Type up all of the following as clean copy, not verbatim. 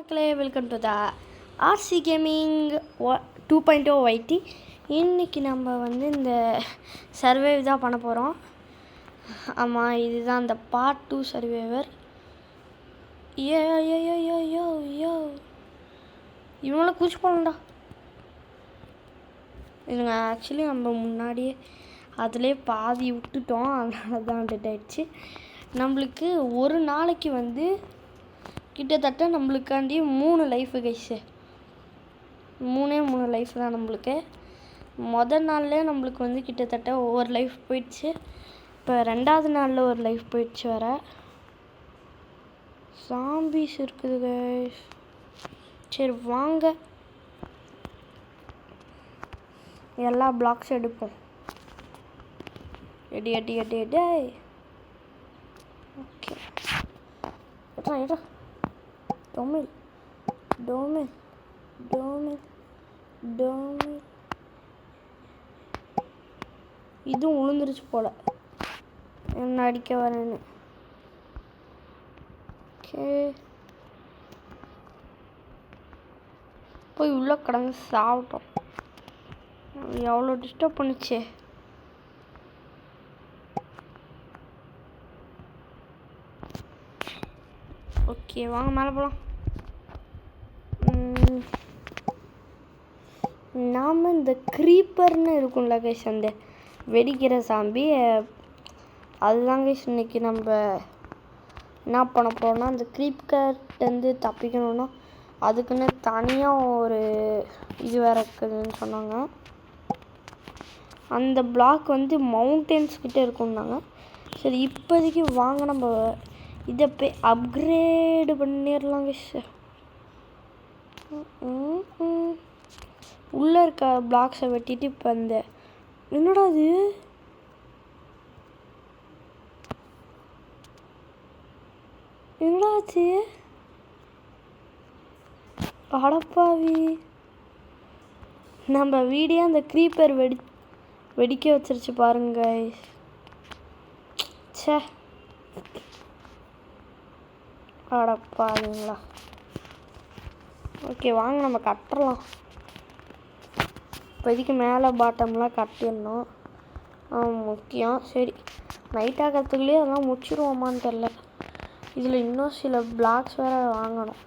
மக்களே, welcome to the RC gaming 2.0 வைட்டி. இன்றைக்கி நம்ம வந்து இந்த சர்வைவ் தான் பண்ண போகிறோம். ஆமாம், இதுதான் அந்த பார்ட் 2 சர்வைவர். யோ யோ யோ யோ யோ யோ இவங்களாம் குச்சி போகணும்டா. இதுங்க ஆக்சுவலி நம்ம முன்னாடியே அதிலே பாதி விட்டுட்டோம், அதனால தான் டெட் ஆகிடுச்சு. நம்மளுக்கு ஒரு நாளைக்கு வந்து கிட்டத்தட்ட நம்மளுக்காண்டி 3 லைஃபு கைஸு, 3 லைஃப் தான் நம்மளுக்கு. மொதல் நாள்லேயே நம்மளுக்கு வந்து கிட்டத்தட்ட ஒவ்வொரு லைஃப் போயிடுச்சு. இப்போ 2வது நாளில் ஒரு லைஃப் போயிடுச்சு. வர சாம்பிஸ் இருக்குது கைஸ். சரி வாங்க, எல்லா பிளாக்ஸ் எடுப்போம். எடி எடி எடி எடி. ஓகே, எடா டோமில் டோமில் டோமில் டோமில். இதுவும் உளுந்துருச்சு போல என்ன அடிக்க வரேன்னு. ஓகே, போய் உள்ளே கடந்து சாப்பிட்டோம். எவ்வளோ டிஸ்டர்ப் பண்ணிச்சு. ஓகே வாங்க மேலே போகலாம். நாம் இந்த க்ரீப்பர்னு இருக்கும்ல கைஸ், அந்த வெடிக்கிற சாம்பி, அதுதான் கைஸ் இன்றைக்கி நம்ம என்ன பண்ண போகிறோம்னா, அந்த க்ரீப்பர்லேருந்து தப்பிக்கணும்னா அதுக்குன்னு தனியாக ஒரு இது வேறு இருக்குதுன்னு சொன்னாங்க. அந்த பிளாக் வந்து மவுண்டன்ஸ் கிட்டே இருக்கும்னாங்க. சரி, இப்போதைக்கு வாங்க நம்ம இதை போய் அப்கிரேடு பண்ணிடலாம் கைஸ். உள்ளே இருக்க பிளாக்ஸை வெட்டிட்டு இப்போ இந்த என்னடா அது, என்னடாச்சு அடப்பாவி, நம்ம வீடியோ அந்த க்ரீப்பர் வெடிக்க வச்சிருச்சு பாருங்க. சே அடப்பாவிங்களா. ஓகே வாங்க நம்ம கட்டுறலாம். இப்போதைக்கு மேலே பாட்டம்லாம் கட்டிடணும், முக்கியம். சரி, நைட் ஆகிறதுக்குள்ளேயே அதெல்லாம் முடிச்சிடுவோமான்னு தெரில. இதில் இன்னும் சில பிளாக்ஸ் வேறு வாங்கணும்.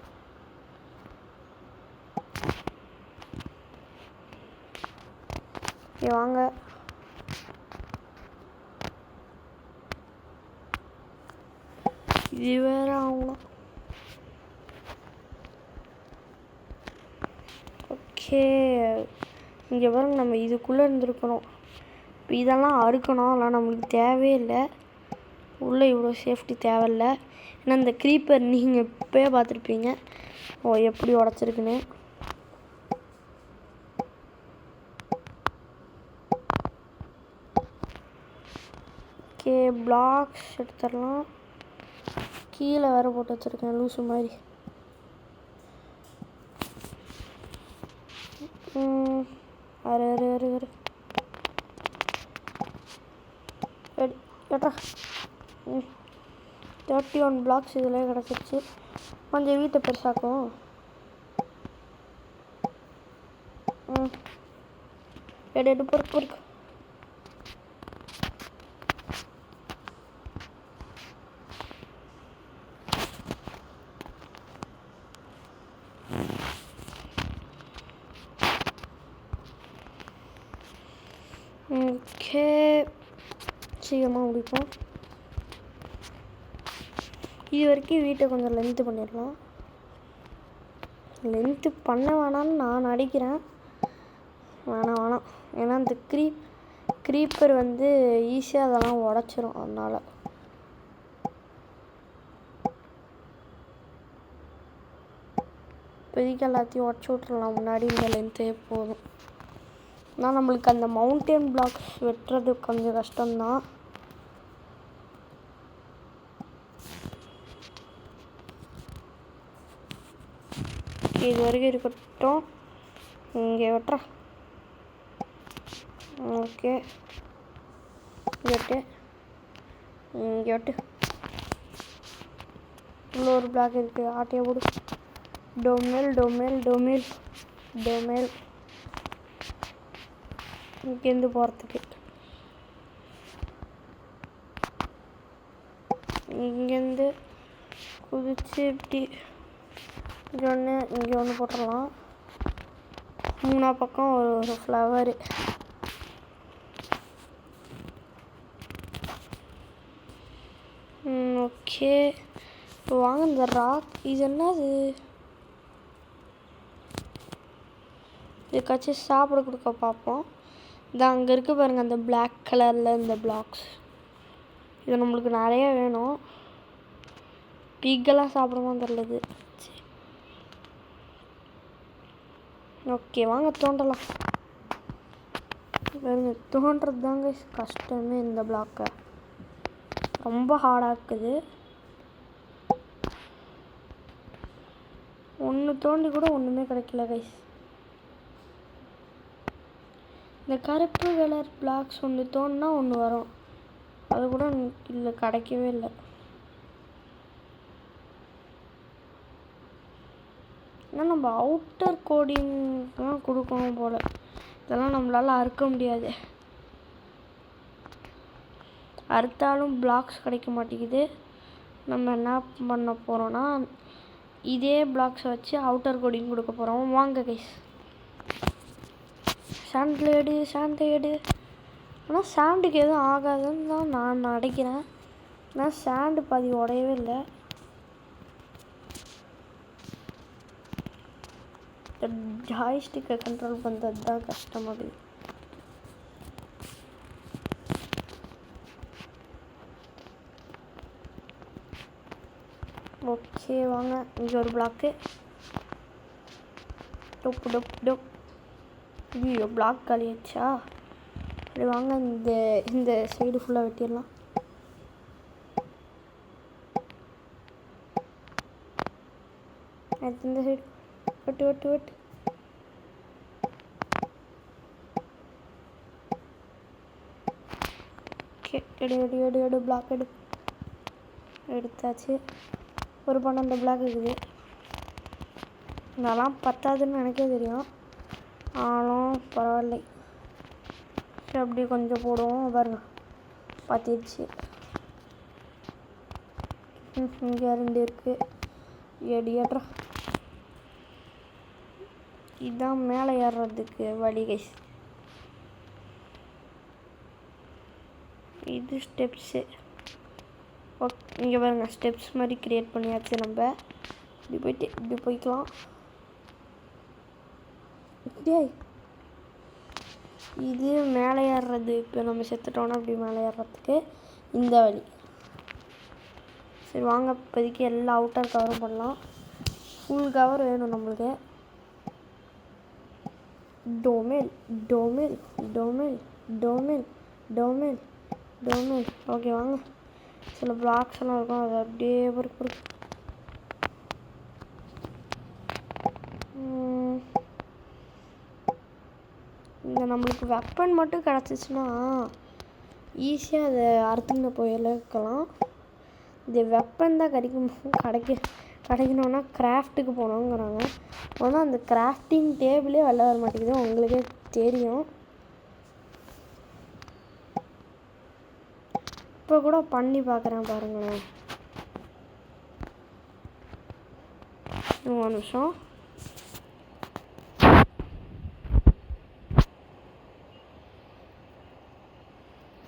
ஓகே வாங்க. இது வேறு ஆகணும். ஓகே, இங்கே பாருங்க, நம்ம இதுக்குள்ளே இருந்துருக்கணும். இப்போ இதெல்லாம் அறுக்கணும், அதெல்லாம் நம்மளுக்கு தேவையில்லை. உள்ளே இவ்வளோ சேஃப்டி தேவையில்லை. ஏன்னா இந்த க்ரீப்பர் நீங்கள் இப்போயே பார்த்துருப்பீங்க எப்படி உடச்சிருக்குன்னு. ஓகே, பிளாக்ஸ் எடுத்துடலாம். கீழே வேறு போட்டு வச்சுருக்கேன் லூசு மாதிரி. அரு அரு அரு அரு ஏட்டா 31 பிளாக்ஸ் இதில் கிடச்சிருச்சு. கொஞ்சம் வீட்டை பெருசாக்கும். எடு பொறுக்கு பொறுக்கு. ஓகே, சீக்கிரமாக முடிப்போம். இது வரைக்கும் வீட்டை கொஞ்சம் லென்த்து பண்ணிடலாம். லென்த்து பண்ண வேணான்னு நான் அடிக்கிறேன். வேணாம், ஏன்னா இந்த க்ரீப்பர் வந்து ஈஸியாக அதெல்லாம் உடச்சிரும். அதனால் இப்போதைக்கு எல்லாத்தையும் உடச்சி விட்றலாம். முன்னாடி இந்த லென்த்தே போதும். ஆனால் நம்மளுக்கு அந்த மவுண்டன் பிளாக்ஸ் வெட்டுறது கொஞ்சம் கஷ்டம்தான். இது வரைக்கும் இருக்கட்டும். இங்கே வெட்டுறேன். ஓகே, வெட்டு, இங்கே வெட்டு. இன்னொரு பிளாக் இருக்குது, ஆட்டையை போடு. டொமேல் டொமேல் டொமேல் டொமேல் இங்கேருந்து போகிறதுக்கு இங்கேருந்து குதிச்சு இப்படி இங்கே ஒன்று போட்டுடலாம். 3 பக்கம் ஒரு ஃப்ளவரு. ஓகே, இப்போ வாங்க இந்த ராக். இது என்னது? இதுக்காச்சும் சாப்பிட கொடுக்க பார்ப்போம். இது அங்கே இருக்குது பாருங்கள், அந்த பிளாக் கலரில் இந்த பிளாக்ஸ். இது நம்மளுக்கு நிறைய வேணும். பிக்கெல்லாம் சாப்பிடுவோம் தெரிலது. ஓகே, வாங்க தோண்டலாம். பாருங்க, தோன்றது தாங்க கஷ்டமே. இந்த பிளாக்கை ரொம்ப ஹார்டாக இருக்குது. ஒன்று தோண்டி கூட ஒன்றுமே கிடைக்கல கைஸ். இந்த கருப்பு கலர் பிளாக்ஸ் ஒன்று தோண்டினா ஒன்று வரும், அது கூட இல்லை, கிடைக்கவே இல்லை. ஆனால் நம்ம அவுட்டர் கோடிங் தான் கொடுக்கணும் போல். இதெல்லாம் நம்மளால் அறுக்க முடியாது. அறுத்தாலும் பிளாக்ஸ் கிடைக்க மாட்டேங்குது. நம்ம என்ன பண்ண போகிறோன்னா, இதே பிளாக்ஸை வச்சு அவுட்டர் கோடிங் கொடுக்க போகிறோம். வாங்க கைஸ், சாண்டில் எடு. ஆனால் சாண்டுக்கு எதுவும் ஆகாதுன்னு தான் நான் நினைக்கிறேன். ஆனால் சாண்டு பாதி உடையவே இல்லை. ஜாய்ஸ்டிக்கை கண்ட்ரோல் பண்ணுறது தான் கஷ்டமாகுது. ஓகே, வாங்க இங்கே ஒரு பிளாக்கு. டொப்பு டொப் டொப். ஐயோ, பிளாக் காலியாச்சா? சரி வாங்க, இந்த சைடு ஃபுல்லாக வெட்டிடலாம். அடுத்து இந்த சைடு வெட்டு. ஓகே, எடு பிளாக் எடுத்தாச்சு. ஒரு 12 பிளாக் இருக்குது. இதெல்லாம் பத்தாதுன்னு எனக்கே தெரியும், ஆனாலும் பரவாயில்லை. சரி, அப்படியே கொஞ்சம் போடுவோம். பாருங்க, பத்திடுச்சு. இங்கே 2 இருக்குது. ஏடுறா. இதுதான் மேலே ஏறுறதுக்கு வழி கைஸ். இது ஸ்டெப்ஸு. ஓகே, இங்கே பாருங்கள், ஸ்டெப்ஸ் மாதிரி க்ரியேட் பண்ணியாச்சு. நம்ம இப்படி போய்க்கலாம். இது மேலே ஏறுறது. இப்போ நம்ம செத்துட்டோன்னா அப்படி மேலே ஏறுறதுக்கு இந்த வழி. சரி வாங்க, இப்போதைக்கு எல்லா அவுட்டர் கவரும் பண்ணலாம். ஃபுல் கவர் வேணும் நம்மளுக்கு. டொமேல் டொமேல் டொமேல் டொமேல் டொமேல் டொமேல். ஓகே வாங்க, சில பிளாக்ஸ் எல்லாம் இருக்கும், அது அப்படியே பொறுக்கு. இந்த நம்மளுக்கு வெப்பன் மட்டும் கிடச்சிச்சின்னா ஈஸியாக அதை அறுத்துன்னு போய் இழக்கலாம். இந்த வெப்பன் தான் கிடைக்கணுன்னா கிராஃப்ட்டுக்கு போகணுங்கிறாங்க. ஆனால் அந்த கிராஃப்டிங் டேபிளே வெளில வர மாட்டேங்குது, உங்களுக்கே தெரியும். இப்போ கூட பண்ணி பார்க்குறேன் பாருங்களேன். ஒரு நிமிஷம்.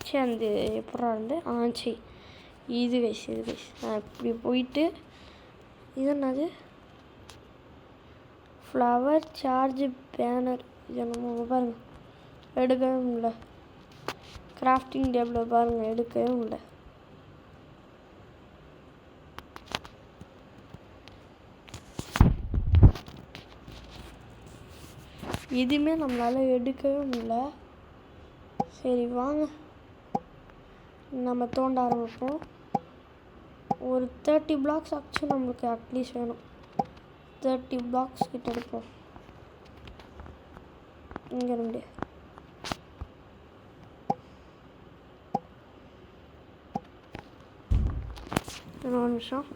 சரி, அந்த எப்படா இருந்து சரி, இது கைஸ். நான் இப்படி போயிட்டு, இது என்னது? Flower charge banner. இது என்னமோ பாருங்கள், எடுக்கவே முடியல. கிராஃப்டிங் டேபிள் பாருங்கள், எடுக்கவே முடியல. எதுவுமே நம்மளால் எடுக்கவே முடியல. சரி வாங்க, நம்ம தோண்ட ஆரம்பிப்போம். ஒரு 30 பிளாக்ஸ் ஆக்சுவலி நம்மளுக்கு அட்லீஸ்ட் வேணும். 30 பிளாக்ஸ் கிட்ட எடுப்போம். இங்கே இருந்து ஒரு நிமிஷம்.